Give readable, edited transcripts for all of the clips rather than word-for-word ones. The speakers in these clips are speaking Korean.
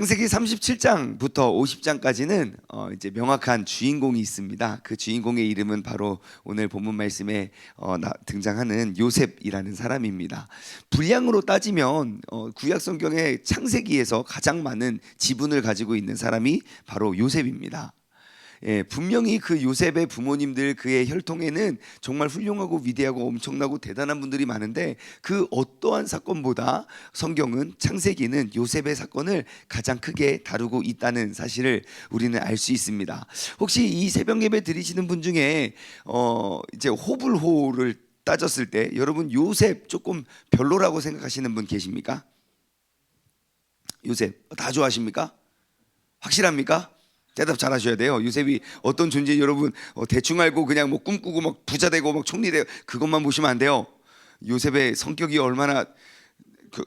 창세기 37장부터 50장까지는 이제 명확한 주인공이 있습니다. 그 주인공의 이름은 바로 오늘 본문 말씀에 등장하는 요셉이라는 사람입니다. 분량으로 따지면 구약 성경의 창세기에서 가장 많은 지분을 가지고 있는 사람이 바로 요셉입니다. 분명히 그 요셉의 부모님들, 그의 혈통에는 정말 훌륭하고 위대하고 엄청나고 대단한 분들이 많은데, 그 어떠한 사건보다 성경은, 창세기는 요셉의 사건을 가장 크게 다루고 있다는 사실을 우리는 알 수 있습니다. 혹시 이 새벽 예배 드리시는 분 중에 이제 호불호를 따졌을 때 여러분 요셉 조금 별로라고 생각하시는 분 계십니까? 요셉 다 좋아하십니까? 확실합니까? 대답 잘 하셔야 돼요. 요셉이 어떤 존재, 여러분 대충 알고 그냥 뭐 꿈꾸고 막 부자 되고 막 총리 되고 그것만 보시면 안 돼요. 요셉의 성격이 얼마나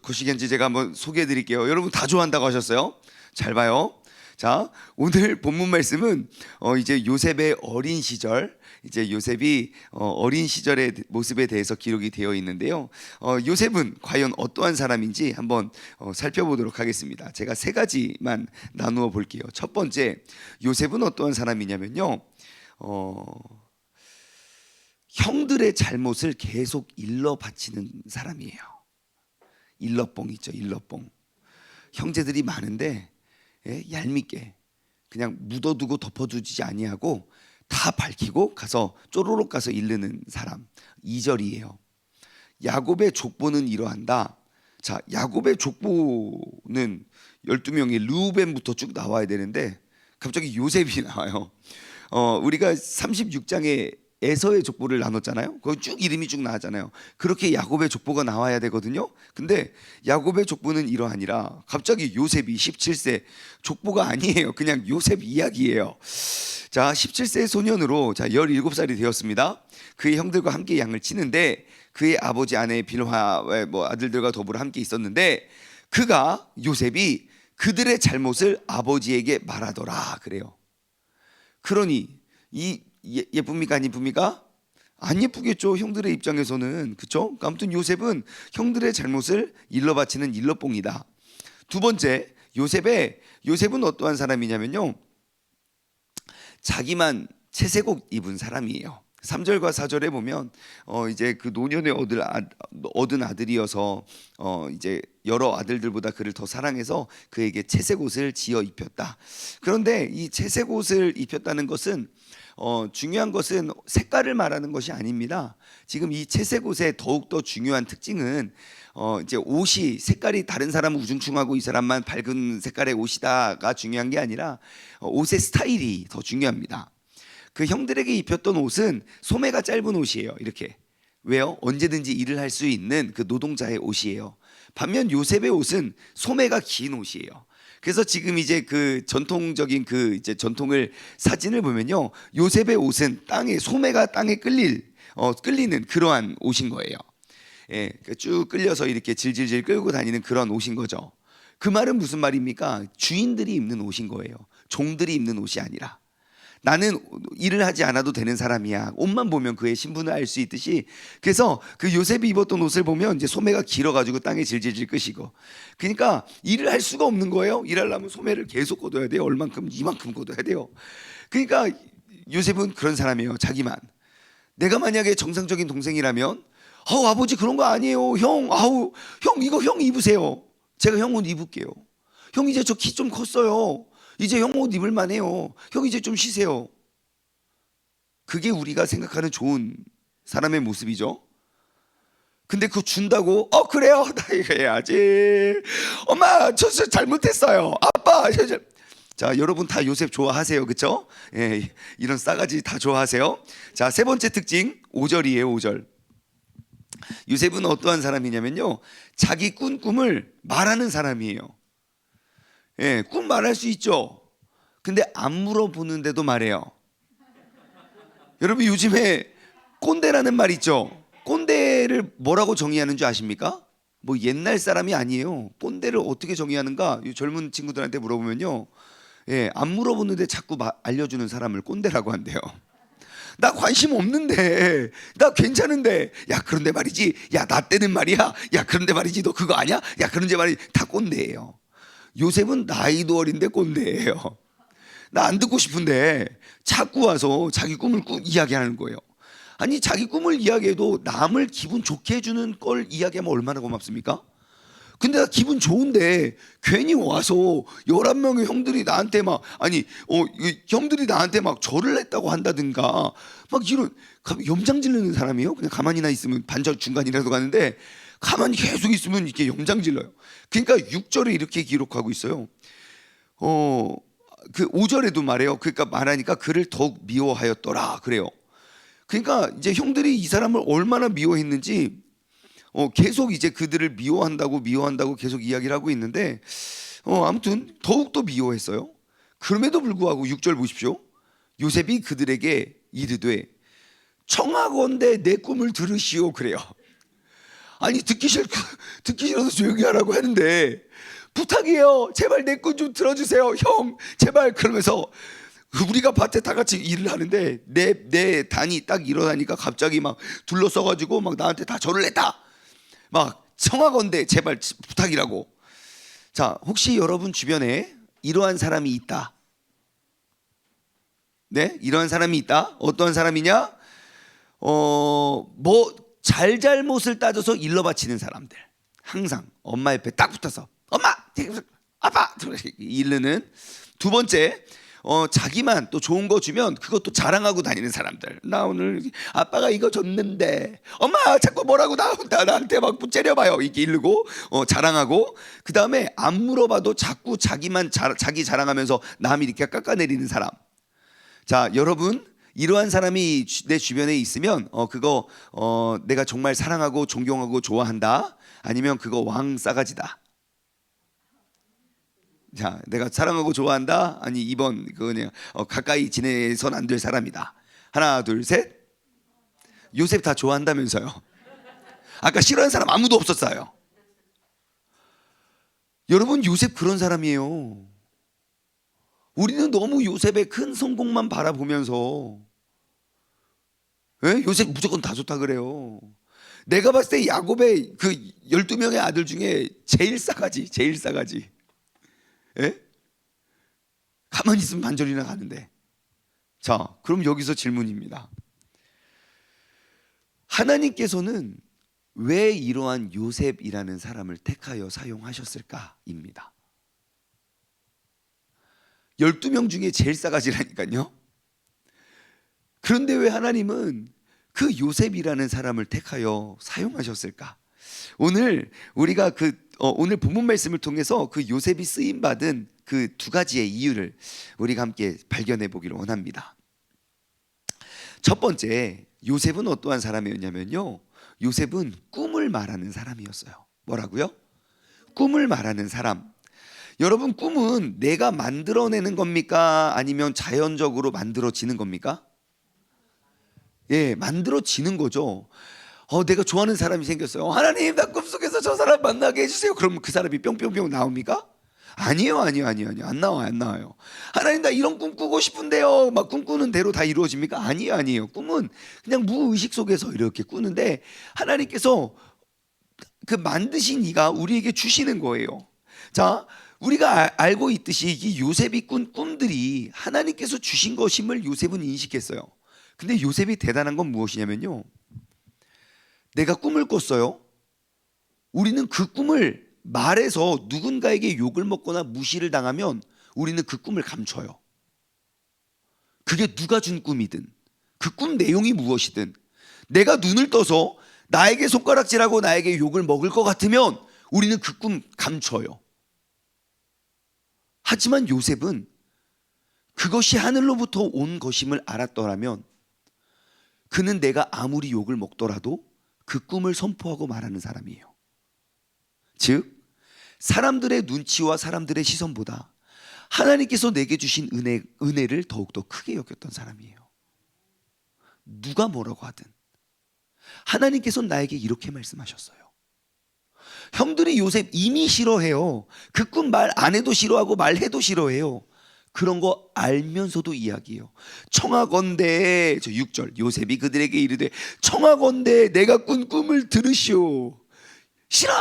거시기한지 제가 한번 소개해 드릴게요. 여러분 다 좋아한다고 하셨어요? 잘 봐요. 자, 오늘 본문 말씀은 이제 요셉의 어린 시절, 이제 요셉이 어린 시절의 모습에 대해서 기록이 되어 있는데요. 요셉은 과연 어떠한 사람인지 한번 살펴보도록 하겠습니다. 제가 세 가지만 나누어 볼게요. 첫 번째, 요셉은 어떠한 사람이냐면요, 형들의 잘못을 계속 일러 바치는 사람이에요. 일러뽕 있죠, 일러뽕. 형제들이 많은데 얄밉게 그냥 묻어두고 덮어두지 아니하고 다 밝히고 가서 쪼로록 가서 일르는 사람. 2절이에요. 야곱의 족보는 이러한다. 자, 야곱의 족보는 12명이 르우벤부터 쭉 나와야 되는데 갑자기 요셉이 나와요. 우리가 36장에 에서의 족보를 나눴잖아요. 거기 쭉 이름이 쭉 나왔잖아요. 그렇게 야곱의 족보가 나와야 되거든요. 근데 야곱의 족보는 이러하니라. 갑자기 요셉이 17세, 족보가 아니에요. 그냥 요셉 이야기예요. 자, 17세 소년으로 17살이 되었습니다. 그의 형들과 함께 양을 치는데 그의 아버지 아내 빌하의 아들들과 더불어 함께 있었는데 그가, 요셉이 그들의 잘못을 아버지에게 말하더라 그래요. 그러니 이 예쁩니까 안 예쁩니까? 안 예쁘겠죠. 형들의 입장에서는. 그렇죠? 아무튼 요셉은 형들의 잘못을 일러바치는 일러뽕이다. 두 번째, 요셉은 어떠한 사람이냐면요, 자기만 채색옷 입은 사람이에요. 3절과 4절에 보면 이제 그 노년에 얻은 아들이어서 이제 여러 아들들보다 그를 더 사랑해서 그에게 채색옷을 지어 입혔다. 그런데 이 채색옷을 입혔다는 것은 중요한 것은 색깔을 말하는 것이 아닙니다. 지금 이 채색옷의 더욱더 중요한 특징은 이제 옷이 색깔이 다른 사람은 우중충하고 이 사람만 밝은 색깔의 옷이다가 중요한 게 아니라 옷의 스타일이 더 중요합니다. 그 형들에게 입혔던 옷은 소매가 짧은 옷이에요. 이렇게. 왜요? 언제든지 일을 할 수 있는 그 노동자의 옷이에요. 반면 요셉의 옷은 소매가 긴 옷이에요. 그래서 지금 이제 그 전통적인 그 이제 전통을 사진을 보면요, 요셉의 옷은 소매가 땅에 끌리는 그러한 옷인 거예요. 예, 쭉 끌려서 이렇게 질질질 끌고 다니는 그런 옷인 거죠. 그 말은 무슨 말입니까? 주인들이 입는 옷인 거예요. 종들이 입는 옷이 아니라. 나는 일을 하지 않아도 되는 사람이야. 옷만 보면 그의 신분을 알 수 있듯이, 그래서 그 요셉이 입었던 옷을 보면 이제 소매가 길어가지고 땅에 질질질 끄시고, 그러니까 일을 할 수가 없는 거예요. 일하려면 소매를 계속 걷어야 돼요. 얼만큼? 이만큼 걷어야 돼요. 그러니까 요셉은 그런 사람이에요. 자기만. 내가 만약에 정상적인 동생이라면 아버지 그런 거 아니에요. 형 이거 형 입으세요. 제가 형 옷 입을게요. 형 이제 저 키 좀 컸어요. 이제 형 옷 입을 만해요. 형 이제 좀 쉬세요. 그게 우리가 생각하는 좋은 사람의 모습이죠. 근데 그거 준다고 그래요? 나 이거 해야지. 엄마 저 잘못했어요. 아빠 자, 여러분 다 요셉 좋아하세요. 그렇죠? 예, 이런 싸가지 다 좋아하세요. 자, 세 번째 특징 5절이에요. 5절. 요셉은 어떠한 사람이냐면요, 자기 꾼 꿈을 말하는 사람이에요. 예, 꿈 말할 수 있죠. 근데 안 물어보는데도 말해요. 여러분 요즘에 꼰대라는 말 있죠. 꼰대를 뭐라고 정의하는 줄 아십니까? 뭐 옛날 사람이 아니에요. 꼰대를 어떻게 정의하는가? 이 젊은 친구들한테 물어보면요, 예, 안 물어보는데 자꾸 알려주는 사람을 꼰대라고 한대요. 나 관심 없는데, 나 괜찮은데, 야 그런데 말이지, 야 나 때는 말이야, 야 그런데 말이지 너 그거 아냐, 야 그런데 말이지, 다 꼰대예요. 요셉은 나이도 어린데 꼰대예요. 나 안 듣고 싶은데 자꾸 와서 자기 꿈을 이야기하는 거예요. 아니, 자기 꿈을 이야기해도 남을 기분 좋게 해주는 걸 이야기하면 얼마나 고맙습니까? 근데 나 기분 좋은데 괜히 와서 11명의 형들이 나한테 막 형들이 나한테 막 절을 했다고 한다든가 막 이런 염장 지르는 사람이에요. 그냥 가만히나 있으면 반절 중간이라도 가는데 가만히 계속 있으면 이렇게 염장 질러요. 그러니까 6절에 이렇게 기록하고 있어요. 그 5절에도 말해요. 그러니까 말하니까 그를 더욱 미워하였더라 그래요. 그러니까 이제 형들이 이 사람을 얼마나 미워했는지 계속 이제 그들을 미워한다고 계속 이야기를 하고 있는데 아무튼 더욱더 미워했어요. 그럼에도 불구하고 6절 보십시오. 요셉이 그들에게 이르되 청하건대 내 꿈을 들으시오 그래요. 아니, 듣기 싫어서 조용히 하라고 하는데 부탁이에요. 제발 내 꿈 좀 들어주세요. 형 제발. 그러면서 우리가 밭에 다 같이 일을 하는데 내 단이 딱 일어나니까 갑자기 막 둘러싸가지고 막 나한테 다 절을 했다. 막 청하건대 제발 부탁이라고. 자, 혹시 여러분 주변에 이러한 사람이 있다? 네, 이러한 사람이 있다. 어떠한 사람이냐? 뭐 잘잘못을 따져서 일러 바치는 사람들. 항상 엄마 옆에 딱 붙어서 엄마, 아빠 이르는. 두 번째, 자기만 또 좋은 거 주면 그것도 자랑하고 다니는 사람들. 나 오늘 아빠가 이거 줬는데 엄마 자꾸 뭐라고 나한테 막 째려봐요. 이렇게 이르고 자랑하고. 그 다음에 안 물어봐도 자꾸 자기 자랑하면서 남이 이렇게 깎아내리는 사람. 자, 여러분 이러한 사람이 내 주변에 있으면 그거 내가 정말 사랑하고 존경하고 좋아한다? 아니면 그거 왕 싸가지다? 자, 내가 사랑하고 좋아한다? 아니, 이번 그냥 가까이 지내선 안 될 사람이다. 하나 둘 셋. 요셉 다 좋아한다면서요. 아까 싫어하는 사람 아무도 없었어요. 여러분, 요셉 그런 사람이에요. 우리는 너무 요셉의 큰 성공만 바라보면서 요셉 무조건 다 좋다 그래요. 내가 봤을 때 야곱의 그 12명의 아들 중에 제일 싸가지. 가만히 있으면 반절이나 가는데. 자, 그럼 여기서 질문입니다. 하나님께서는 왜 이러한 요셉이라는 사람을 택하여 사용하셨을까입니다. 12명 중에 제일 싸가지라니까요. 그런데 왜 하나님은 그 요셉이라는 사람을 택하여 사용하셨을까? 오늘 우리가 오늘 본문 말씀을 통해서 그 요셉이 쓰임 받은 그 두 가지의 이유를 우리가 함께 발견해 보기를 원합니다. 첫 번째, 요셉은 어떠한 사람이었냐면요, 요셉은 꿈을 말하는 사람이었어요. 뭐라고요? 꿈을 말하는 사람. 여러분, 꿈은 내가 만들어내는 겁니까? 아니면 자연적으로 만들어지는 겁니까? 예, 만들어지는 거죠. 내가 좋아하는 사람이 생겼어요. 하나님, 나 꿈속에서 저 사람 만나게 해주세요. 그러면 그 사람이 뿅뿅뿅 나옵니까? 아니에요. 안 나와요. 하나님, 나 이런 꿈 꾸고 싶은데요. 막 꿈꾸는 대로 다 이루어집니까? 아니에요. 꿈은 그냥 무의식 속에서 이렇게 꾸는데 하나님께서 그 만드신 이가 우리에게 주시는 거예요. 자, 우리가 알고 있듯이 이 요셉이 꾼 꿈들이 하나님께서 주신 것임을 요셉은 인식했어요. 근데 요셉이 대단한 건 무엇이냐면요, 내가 꿈을 꿨어요. 우리는 그 꿈을 말해서 누군가에게 욕을 먹거나 무시를 당하면 우리는 그 꿈을 감춰요. 그게 누가 준 꿈이든 그 꿈 내용이 무엇이든 내가 눈을 떠서 나에게 손가락질하고 나에게 욕을 먹을 것 같으면 우리는 그 꿈 감춰요. 하지만 요셉은 그것이 하늘로부터 온 것임을 알았더라면 그는 내가 아무리 욕을 먹더라도 그 꿈을 선포하고 말하는 사람이에요. 즉, 사람들의 눈치와 사람들의 시선보다 하나님께서 내게 주신 은혜를 더욱더 크게 여겼던 사람이에요. 누가 뭐라고 하든 하나님께서는 나에게 이렇게 말씀하셨어요. 형들이 요셉 이미 싫어해요. 그 꿈 말 안 해도 싫어하고 말해도 싫어해요. 그런 거 알면서도 이야기해요. 청하건대, 저 6절, 요셉이 그들에게 이르되 청하건대 내가 꾼 꿈을 들으시오. 싫어.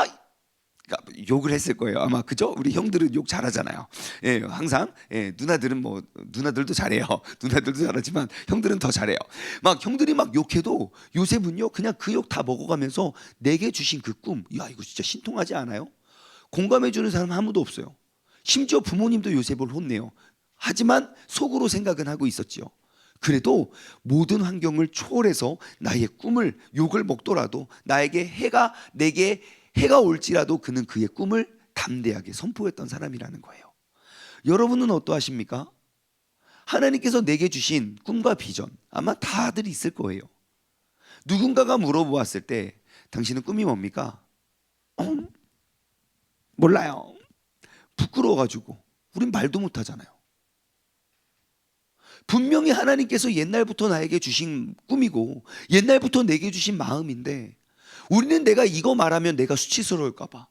그러니까 욕을 했을 거예요 아마. 그죠? 우리 형들은 욕 잘하잖아요. 예, 항상. 예, 누나들은 뭐 누나들도 잘해요. 누나들도 잘하지만 형들은 더 잘해요. 막 형들이 막 욕해도 요셉은요 그냥 그 욕 다 먹어가면서 내게 주신 그 꿈, 야 이거 진짜 신통하지 않아요? 공감해 주는 사람 아무도 없어요. 심지어 부모님도 요셉을 혼내요. 하지만 속으로 생각은 하고 있었지요. 그래도 모든 환경을 초월해서 나의 꿈을, 욕을 먹더라도 내게 해가 올지라도 그는 그의 꿈을 담대하게 선포했던 사람이라는 거예요. 여러분은 어떠하십니까? 하나님께서 내게 주신 꿈과 비전 아마 다들 있을 거예요. 누군가가 물어보았을 때 당신은 꿈이 뭡니까? 몰라요. 부끄러워가지고 우린 말도 못하잖아요. 분명히 하나님께서 옛날부터 나에게 주신 꿈이고 옛날부터 내게 주신 마음인데 우리는 내가 이거 말하면 내가 수치스러울까봐,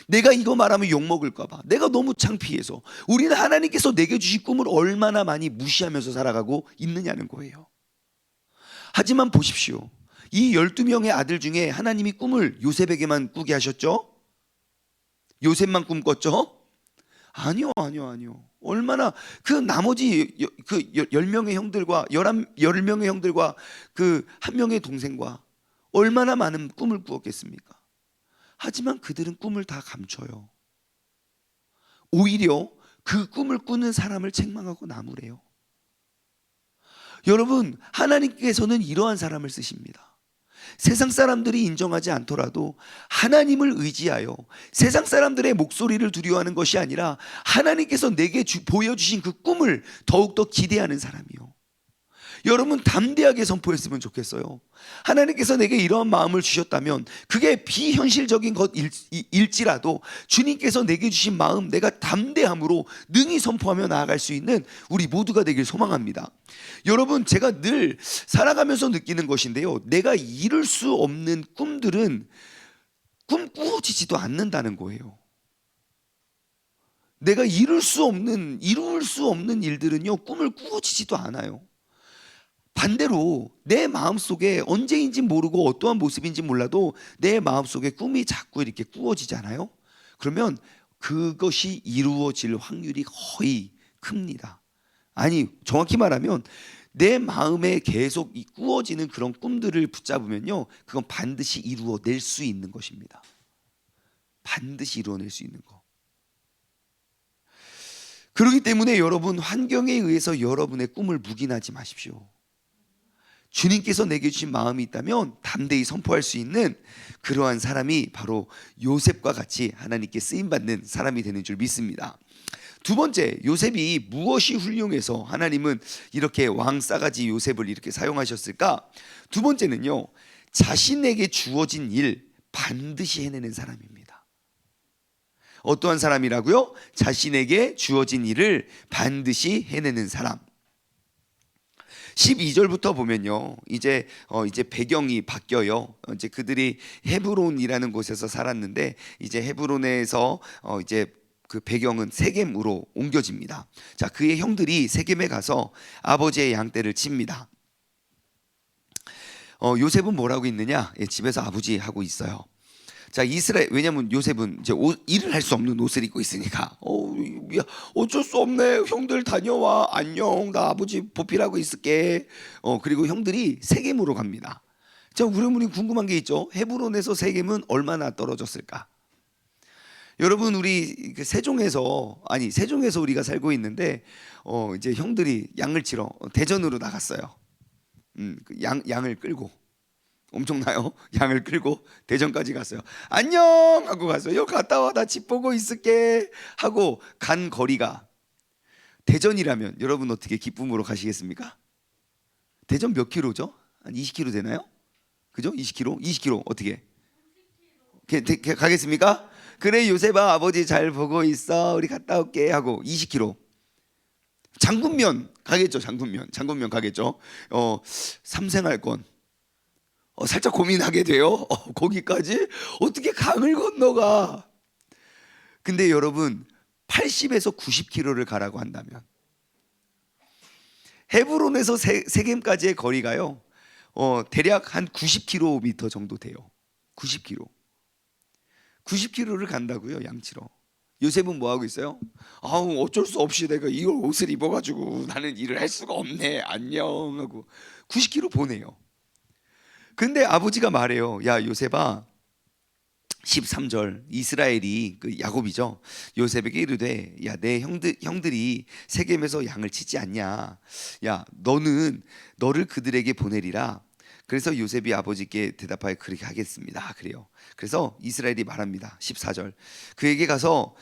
내가 이거 말하면 욕먹을까봐, 내가 너무 창피해서 우리는 하나님께서 내게 주신 꿈을 얼마나 많이 무시하면서 살아가고 있느냐는 거예요. 하지만 보십시오. 이 12명의 아들 중에 하나님이 꿈을 요셉에게만 꾸게 하셨죠? 요셉만 꿈꿨죠? 아니요. 얼마나 그 나머지 그 10명의 형들과 11명의 형들과 그 한 명의 동생과 얼마나 많은 꿈을 꾸었겠습니까? 하지만 그들은 꿈을 다 감춰요. 오히려 그 꿈을 꾸는 사람을 책망하고 나무래요. 여러분, 하나님께서는 이러한 사람을 쓰십니다. 세상 사람들이 인정하지 않더라도 하나님을 의지하여 세상 사람들의 목소리를 두려워하는 것이 아니라 하나님께서 내게 보여주신 그 꿈을 더욱더 기대하는 사람이요. 여러분 담대하게 선포했으면 좋겠어요. 하나님께서 내게 이러한 마음을 주셨다면 그게 비현실적인 것일지라도 주님께서 내게 주신 마음, 내가 담대함으로 능히 선포하며 나아갈 수 있는 우리 모두가 되길 소망합니다. 여러분, 제가 늘 살아가면서 느끼는 것인데요, 내가 이룰 수 없는 꿈들은 꿈꾸어지지도 않는다는 거예요. 내가 이룰 수 없는 일들은요 꿈을 꾸어지지도 않아요. 반대로 내 마음속에 언제인지 모르고 어떠한 모습인지 몰라도 내 마음속에 꿈이 자꾸 이렇게 꾸어지잖아요. 그러면 그것이 이루어질 확률이 거의 큽니다. 아니, 정확히 말하면 내 마음에 계속 꾸어지는 그런 꿈들을 붙잡으면요, 그건 반드시 이루어낼 수 있는 것입니다. 반드시 이루어낼 수 있는 거. 그렇기 때문에 여러분, 환경에 의해서 여러분의 꿈을 묵인하지 마십시오. 주님께서 내게 주신 마음이 있다면 담대히 선포할 수 있는 그러한 사람이 바로 요셉과 같이 하나님께 쓰임받는 사람이 되는 줄 믿습니다. 두 번째, 요셉이 무엇이 훌륭해서 하나님은 이렇게 왕 싸가지 요셉을 이렇게 사용하셨을까? 두 번째는요, 자신에게 주어진 일 반드시 해내는 사람입니다. 어떠한 사람이라고요? 자신에게 주어진 일을 반드시 해내는 사람. 12절부터 보면요, 이제 배경이 바뀌어요. 이제 그들이 헤브론이라는 곳에서 살았는데 이제 헤브론에서 이제 그 배경은 세겜으로 옮겨집니다. 자, 그의 형들이 세겜에 가서 아버지의 양떼를 칩니다. 요셉은 뭐라고 있느냐? 집에서 아버지 하고 있어요. 자, 왜냐면 요셉은 이제 일을 할 수 없는 옷을 입고 있으니까 어쩔 수 없네, 형들 다녀와, 안녕, 나 아버지 보필하고 있을게. 그리고 형들이 세겜으로 갑니다. 자, 우리 궁금한 게 있죠. 헤브론에서 세겜은 얼마나 떨어졌을까? 여러분, 우리 세종에서 우리가 살고 있는데 이제 형들이 양을 치러 대전으로 나갔어요. 양을 끌고, 엄청나요? 양을 끌고 대전까지 갔어요. 안녕 하고 갔어요. 여기 갔다 와, 나 집 보고 있을게 하고 간 거리가, 대전이라면 여러분 어떻게 기쁨으로 가시겠습니까? 대전 몇 킬로죠? 한 20킬로 되나요? 그죠? 20킬로 어떻게 가겠습니까? 그래, 요셉아, 아버지 잘 보고 있어, 우리 갔다 올게 하고 20킬로. 장군면 가겠죠. 장군면 가겠죠. 삼생할권 살짝 고민하게 돼요. 거기까지 어떻게 강을 건너가? 근데 여러분, 80에서 90km를 가라고 한다면 헤브론에서 세겜까지의 거리가요, 대략 한 90km 정도 돼요. 90km. 90km를 간다고요, 양치로. 요셉은 뭐 하고 있어요? 아우, 어쩔 수 없이 내가 이 옷을 입어가지고 나는 일을 할 수가 없네, 안녕 하고 90km 보내요. 근데 아버지가 말해요. 야, 요셉아, 13절, 이스라엘이 그 야곱이죠, 요셉에게 이르되, 야, 내 형들이 세겜에서 양을 치지 않냐, 야, 너를 그들에게 보내리라. 그래서 요셉이 아버지께 대답하여 그렇게 하겠습니다, 그래요. 그래서 이스라엘이 말합니다. 14절, 그에게 가서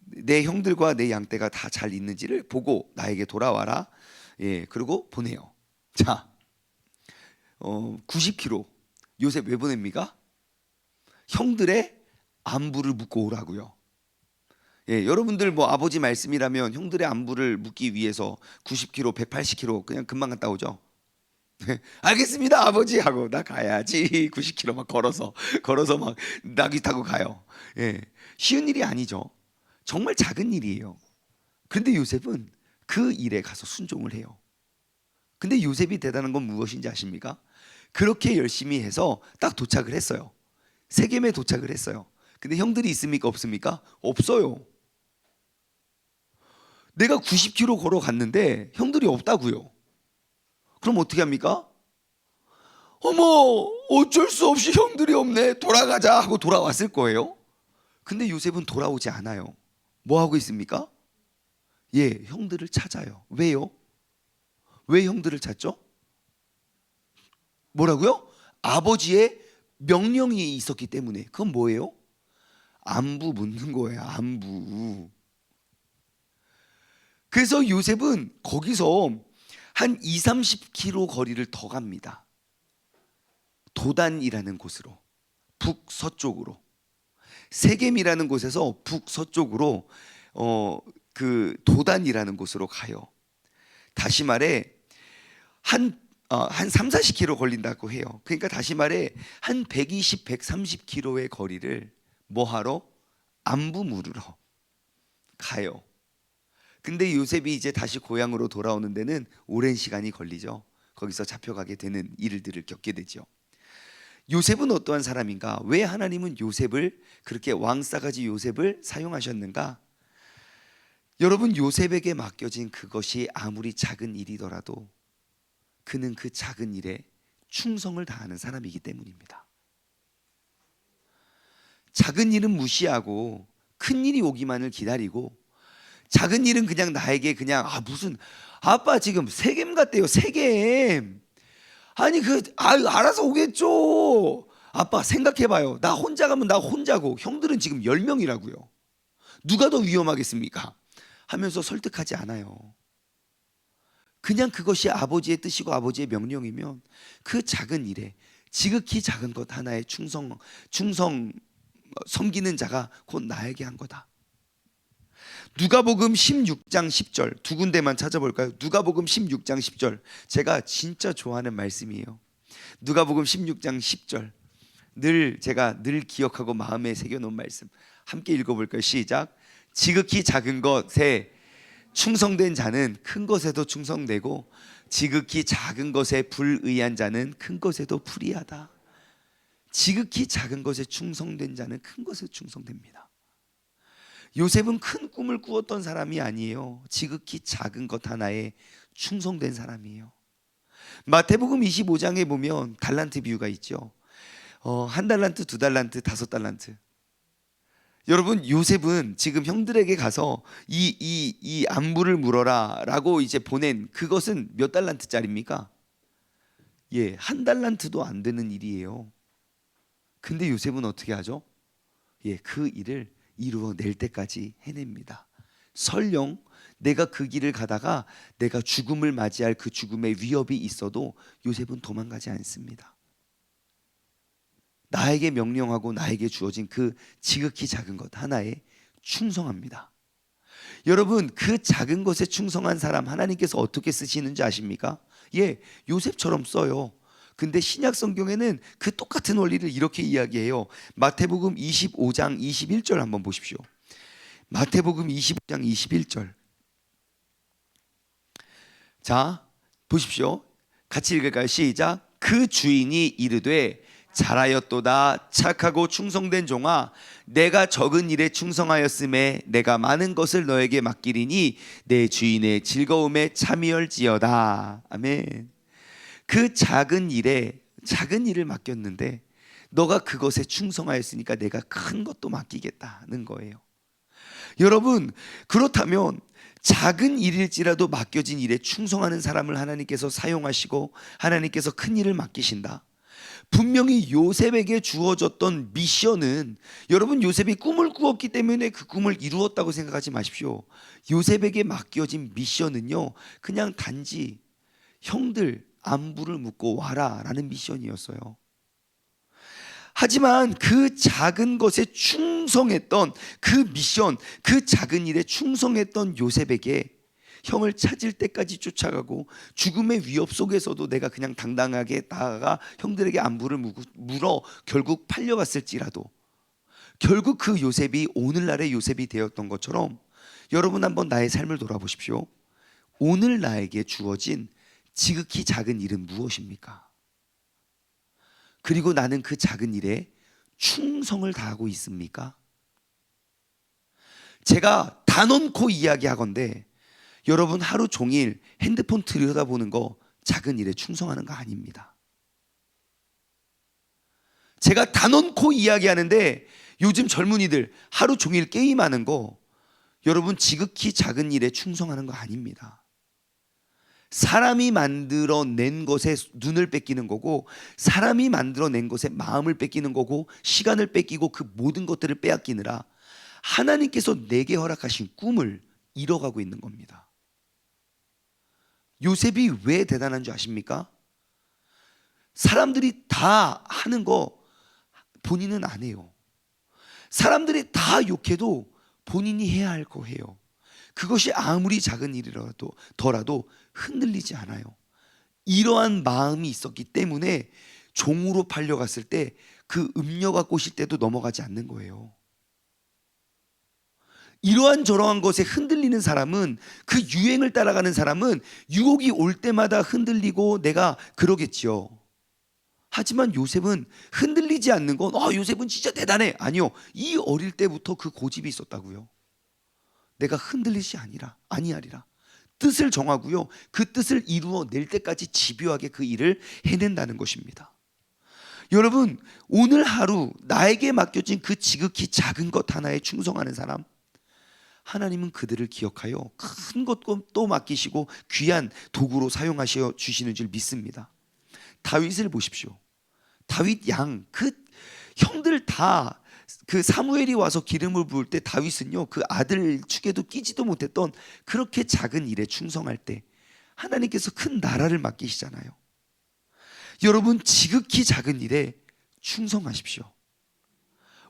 내 형들과 내 양떼가 다 잘 있는지를 보고 나에게 돌아와라. 예, 그리고 보내요. 자, 90km 요셉 왜 보냅니까? 형들의 안부를 묻고 오라고요. 예, 여러분들 뭐 아버지 말씀이라면 형들의 안부를 묻기 위해서 90km, 180km 그냥 금방 갔다 오죠. 알겠습니다, 아버지 하고 나 가야지. 90km 막 걸어서 막 낙이 타고 가요. 예, 쉬운 일이 아니죠. 정말 작은 일이에요. 그런데 요셉은 그 일에 가서 순종을 해요. 근데 요셉이 대단한 건 무엇인지 아십니까? 그렇게 열심히 해서 딱 도착을 했어요. 세겜에 도착을 했어요. 근데 형들이 있습니까, 없습니까? 없어요. 내가 90km 걸어갔는데 형들이 없다고요. 그럼 어떻게 합니까? 어머, 어쩔 수 없이 형들이 없네, 돌아가자 하고 돌아왔을 거예요. 근데 요셉은 돌아오지 않아요. 뭐 하고 있습니까? 예, 형들을 찾아요. 왜요? 왜 형들을 찾죠? 뭐라고요? 아버지의 명령이 있었기 때문에. 그건 뭐예요? 안부 묻는 거예요, 안부. 그래서 요셉은 거기서 한 2, 30km 거리를 더 갑니다. 도단이라는 곳으로, 북서쪽으로. 세겜이라는 곳에서 북서쪽으로 그 도단이라는 곳으로 가요. 다시 말해 한 3, 40km 걸린다고 해요. 그러니까 다시 말해 한 120, 130km의 거리를 뭐하러? 안부 물으러 가요. 근데 요셉이 이제 다시 고향으로 돌아오는 데는 오랜 시간이 걸리죠. 거기서 잡혀가게 되는 일들을 겪게 되죠. 요셉은 어떠한 사람인가? 왜 하나님은 요셉을, 그렇게 왕싸가지 요셉을 사용하셨는가? 여러분, 요셉에게 맡겨진 그것이 아무리 작은 일이더라도 그는 그 작은 일에 충성을 다하는 사람이기 때문입니다. 작은 일은 무시하고 큰 일이 오기만을 기다리고, 작은 일은 그냥 나에게 그냥 무슨 아빠 지금 세겜 갔대요, 세겜. 아니 알아서 오겠죠. 아빠 생각해봐요. 나 혼자 가면 나 혼자고 형들은 지금 10명이라고요. 누가 더 위험하겠습니까? 하면서 설득하지 않아요. 그냥 그것이 아버지의 뜻이고 아버지의 명령이면 그 작은 일에, 지극히 작은 것 하나에 충성 섬기는 자가 곧 나에게 한 거다. 누가복음 16장 10절 두 군데만 찾아볼까요? 누가복음 16장 10절, 제가 진짜 좋아하는 말씀이에요. 누가복음 16장 10절, 제가 늘 기억하고 마음에 새겨놓은 말씀. 함께 읽어볼까요? 시작. 지극히 작은 것에 충성된 자는 큰 것에도 충성되고 지극히 작은 것에 불의한 자는 큰 것에도 불의하다. 지극히 작은 것에 충성된 자는 큰 것에 충성됩니다. 요셉은 큰 꿈을 꾸었던 사람이 아니에요. 지극히 작은 것 하나에 충성된 사람이에요. 마태복음 25장에 보면 달란트 비유가 있죠. 1달란트, 2달란트, 5달란트. 여러분, 요셉은 지금 형들에게 가서 이 안부를 물어라 라고 이제 보낸 그것은 몇 달란트짜리입니까? 예, 1달란트도 안 되는 일이에요. 근데 요셉은 어떻게 하죠? 예, 그 일을 이루어낼 때까지 해냅니다. 설령 내가 그 길을 가다가 내가 죽음을 맞이할 그 죽음의 위협이 있어도 요셉은 도망가지 않습니다. 나에게 명령하고 나에게 주어진 그 지극히 작은 것 하나에 충성합니다. 여러분, 그 작은 것에 충성한 사람 하나님께서 어떻게 쓰시는지 아십니까? 예, 요셉처럼 써요. 근데 신약 성경에는 그 똑같은 원리를 이렇게 이야기해요. 마태복음 25장 21절 한번 보십시오. 마태복음 25장 21절. 자, 보십시오. 같이 읽을까요? 시작. 그 주인이 이르되 잘하였도다. 착하고 충성된 종아, 내가 적은 일에 충성하였음에 내가 많은 것을 너에게 맡기리니 내 주인의 즐거움에 참여할지어다. 아멘. 그 작은 일을 맡겼는데 너가 그것에 충성하였으니까 내가 큰 것도 맡기겠다는 거예요. 여러분, 그렇다면 작은 일일지라도 맡겨진 일에 충성하는 사람을 하나님께서 사용하시고 하나님께서 큰 일을 맡기신다. 분명히 요셉에게 주어졌던 미션은, 여러분, 요셉이 꿈을 꾸었기 때문에 그 꿈을 이루었다고 생각하지 마십시오. 요셉에게 맡겨진 미션은요, 그냥 단지 형들 안부를 묻고 와라 라는 미션이었어요. 하지만 그 작은 것에 충성했던 그 미션, 그 작은 일에 충성했던 요셉에게 형을 찾을 때까지 쫓아가고 죽음의 위협 속에서도 내가 그냥 당당하게 나아가 형들에게 안부를 물어 결국 팔려갔을지라도 결국 그 요셉이 오늘날의 요셉이 되었던 것처럼, 여러분 한번 나의 삶을 돌아보십시오. 오늘 나에게 주어진 지극히 작은 일은 무엇입니까? 그리고 나는 그 작은 일에 충성을 다하고 있습니까? 제가 단언코 이야기하건대 여러분 하루 종일 핸드폰 들여다보는 거 작은 일에 충성하는 거 아닙니다. 제가 단언코 이야기하는데 요즘 젊은이들 하루 종일 게임하는 거 여러분 지극히 작은 일에 충성하는 거 아닙니다. 사람이 만들어낸 것에 눈을 뺏기는 거고, 사람이 만들어낸 것에 마음을 뺏기는 거고, 시간을 뺏기고 그 모든 것들을 빼앗기느라 하나님께서 내게 허락하신 꿈을 잃어가고 있는 겁니다. 요셉이 왜 대단한 줄 아십니까? 사람들이 다 하는 거 본인은 안 해요. 사람들이 다 욕해도 본인이 해야 할 거 해요. 그것이 아무리 작은 일이라도 더라도 흔들리지 않아요. 이러한 마음이 있었기 때문에 종으로 팔려갔을 때 그 음녀가 꼬실 때도 넘어가지 않는 거예요. 이러한 저러한 것에 흔들리는 사람은, 그 유행을 따라가는 사람은 유혹이 올 때마다 흔들리고 내가 그러겠지요. 하지만 요셉은 흔들리지 않는 건 요셉은 진짜 대단해. 아니요, 이 어릴 때부터 그 고집이 있었다고요. 내가 흔들리지 아니하리라. 뜻을 정하고요, 그 뜻을 이루어낼 때까지 집요하게 그 일을 해낸다는 것입니다. 여러분, 오늘 하루 나에게 맡겨진 그 지극히 작은 것 하나에 충성하는 사람, 하나님은 그들을 기억하여 큰 것도 맡기시고 귀한 도구로 사용하셔 주시는 줄 믿습니다. 다윗을 보십시오. 다윗 양, 그 형들 다 그 사무엘이 와서 기름을 부을 때 다윗은요, 그 아들 축에도 끼지도 못했던 그렇게 작은 일에 충성할 때 하나님께서 큰 나라를 맡기시잖아요. 여러분, 지극히 작은 일에 충성하십시오.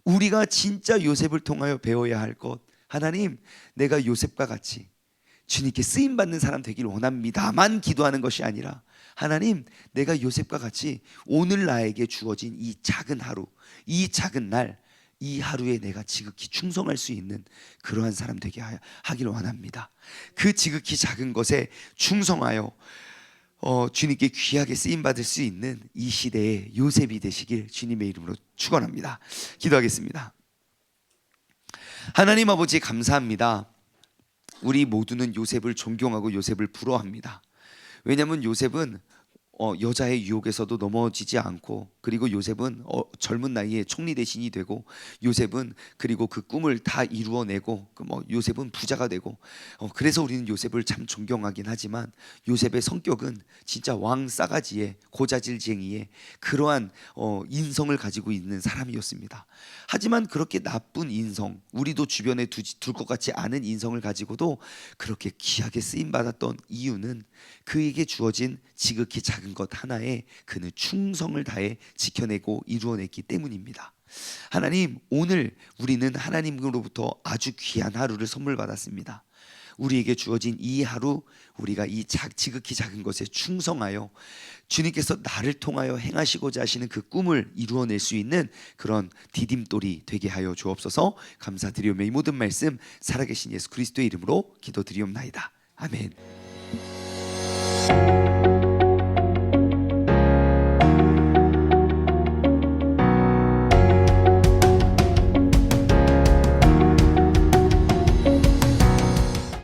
우리가 진짜 요셉을 통하여 배워야 할 것, 하나님, 내가 요셉과 같이 주님께 쓰임받는 사람 되길 원합니다만 기도하는 것이 아니라, 하나님, 내가 요셉과 같이 오늘 나에게 주어진 이 작은 하루, 이 작은 날, 이 하루에 내가 지극히 충성할 수 있는 그러한 사람 되게 하길 원합니다. 그 지극히 작은 것에 충성하여 주님께 귀하게 쓰임받을 수 있는 이 시대의 요셉이 되시길 주님의 이름으로 축원합니다. 기도하겠습니다. 하나님 아버지, 감사합니다. 우리 모두는 요셉을 존경하고 요셉을 부러워합니다. 왜냐하면 요셉은 여자의 유혹에서도 넘어지지 않고, 그리고 요셉은 젊은 나이에 총리 대신이 되고, 요셉은 그리고 그 꿈을 다 이루어내고, 요셉은 부자가 되고, 그래서 우리는 요셉을 참 존경하긴 하지만 요셉의 성격은 진짜 왕 싸가지에 고자질쟁이에 그러한 인성을 가지고 있는 사람이었습니다. 하지만 그렇게 나쁜 인성, 우리도 주변에 둘 것 같지 않은 인성을 가지고도 그렇게 귀하게 쓰임받았던 이유는 그에게 주어진 지극히 작은 것 하나에 그는 충성을 다해 지켜내고 이루어냈기 때문입니다. 하나님, 오늘 우리는 하나님으로부터 아주 귀한 하루를 선물 받았습니다. 우리에게 주어진 이 하루, 우리가 이 지극히 작은 것에 충성하여 주님께서 나를 통하여 행하시고자 하시는 그 꿈을 이루어낼 수 있는 그런 디딤돌이 되게 하여 주옵소서. 감사드리오며 이 모든 말씀 살아계신 예수 그리스도의 이름으로 기도드리옵나이다. 아멘.